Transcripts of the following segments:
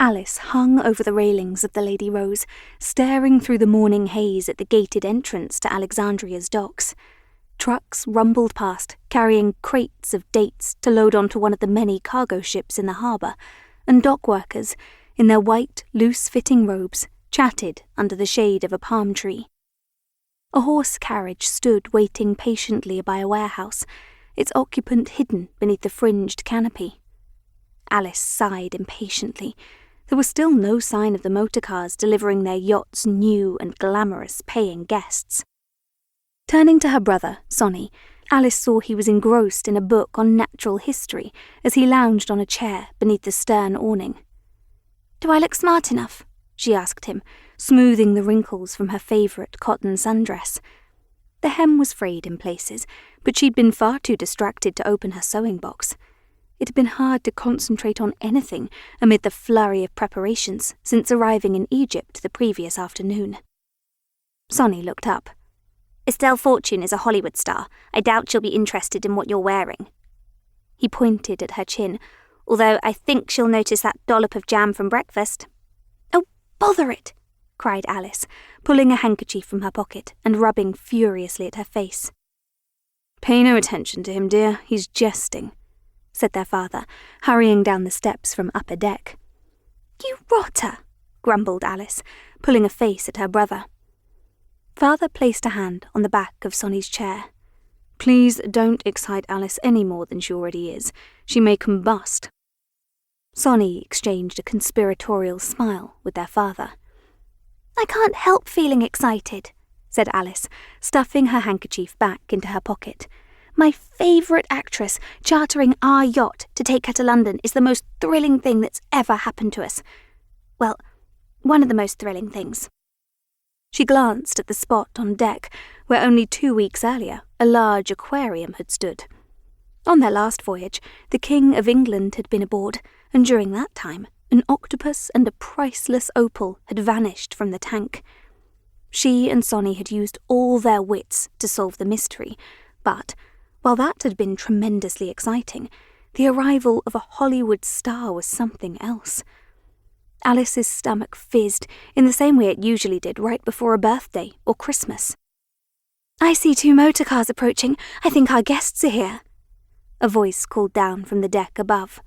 Alice hung over the railings of the Lady Rose, staring through the morning haze at the gated entrance to Alexandria's docks. Trucks rumbled past, carrying crates of dates to load onto one of the many cargo ships in the harbour, and dock workers, in their white, loose-fitting robes, chatted under the shade of a palm tree. A horse carriage stood waiting patiently by a warehouse, its occupant hidden beneath the fringed canopy. Alice sighed impatiently. There was still no sign of the motorcars delivering their yacht's new and glamorous paying guests. Turning to her brother, Sonny, Alice saw he was engrossed in a book on natural history as he lounged on a chair beneath the stern awning. "Do I look smart enough?" she asked him, smoothing the wrinkles from her favourite cotton sundress. The hem was frayed in places, but she'd been far too distracted to open her sewing box. It had been hard to concentrate on anything amid the flurry of preparations since arriving in Egypt the previous afternoon. Sonny looked up. "Estelle Fortune is a Hollywood star. I doubt she'll be interested in what you're wearing." He pointed at her chin, although I think she'll notice that dollop of jam from breakfast. "Oh, bother it!" cried Alice, pulling a handkerchief from her pocket and rubbing furiously at her face. "Pay no attention to him, dear. He's jesting," said their father, hurrying down the steps from upper deck. "You rotter!" grumbled Alice, pulling a face at her brother. Father placed a hand on the back of Sonny's chair. "Please don't excite Alice any more than she already is. She may combust." Sonny exchanged a conspiratorial smile with their father. "I can't help feeling excited," said Alice, stuffing her handkerchief back into her pocket. "My favourite actress chartering our yacht to take her to London is the most thrilling thing that's ever happened to us. Well, one of the most thrilling things." She glanced at the spot on deck where only 2 weeks earlier a large aquarium had stood. On their last voyage, the King of England had been aboard, and during that time, an octopus and a priceless opal had vanished from the tank. She and Sonny had used all their wits to solve the mystery, but, while that had been tremendously exciting, the arrival of a Hollywood star was something else. Alice's stomach fizzed in the same way it usually did right before a birthday or Christmas. "I see 2 motor cars approaching. I think our guests are here," a voice called down from the deck above.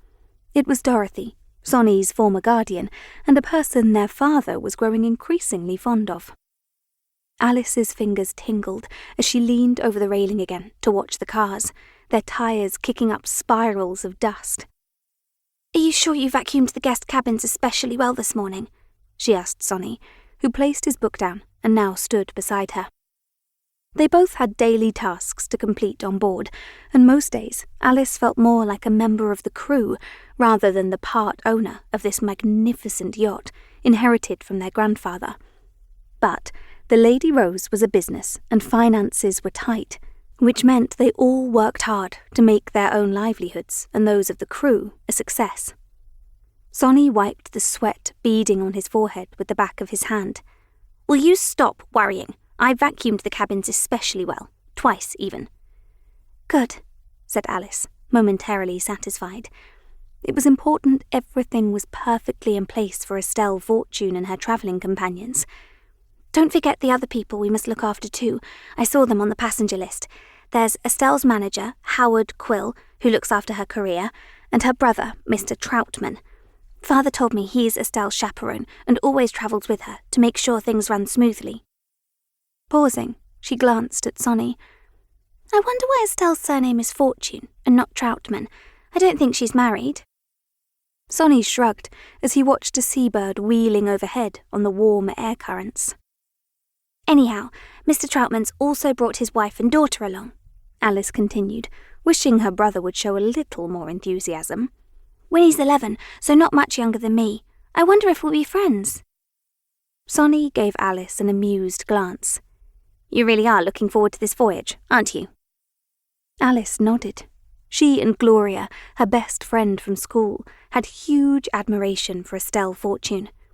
It was Dorothy, Sonny's former guardian, and a person their father was growing increasingly fond of. Alice's fingers tingled as she leaned over the railing again to watch the cars, their tyres kicking up spirals of dust. "Are you sure you vacuumed the guest cabins especially well this morning?" she asked Sonny, who placed his book down and now stood beside her. They both had daily tasks to complete on board, and most days Alice felt more like a member of the crew rather than the part owner of this magnificent yacht inherited from their grandfather. But the Lady Rose was a business and finances were tight, which meant they all worked hard to make their own livelihoods and those of the crew a success. Sonny wiped the sweat beading on his forehead with the back of his hand. "Will you stop worrying? I vacuumed the cabins especially well, twice even." "Good," said Alice, momentarily satisfied. It was important everything was perfectly in place for Estelle Fortune and her travelling companions. "Don't forget the other people we must look after too. I saw them on the passenger list. There's Estelle's manager, Howard Quill, who looks after her career, and her brother, Mr. Troutman. Father told me he's Estelle's chaperone and always travels with her to make sure things run smoothly." Pausing, she glanced at Sonny. "I wonder why Estelle's surname is Fortune and not Troutman. I don't think she's married." Sonny shrugged as he watched a seabird wheeling overhead on the warm air currents. "Anyhow, Mr. Troutman's also brought his wife and daughter along," Alice continued, wishing her brother would show a little more enthusiasm. "Winnie's 11, so not much younger than me. I wonder if we'll be friends." Sonny gave Alice an amused glance. "You really are looking forward to this voyage, aren't you?" Alice nodded. She and Gloria, her best friend from school, had huge admiration for Estelle Fortune.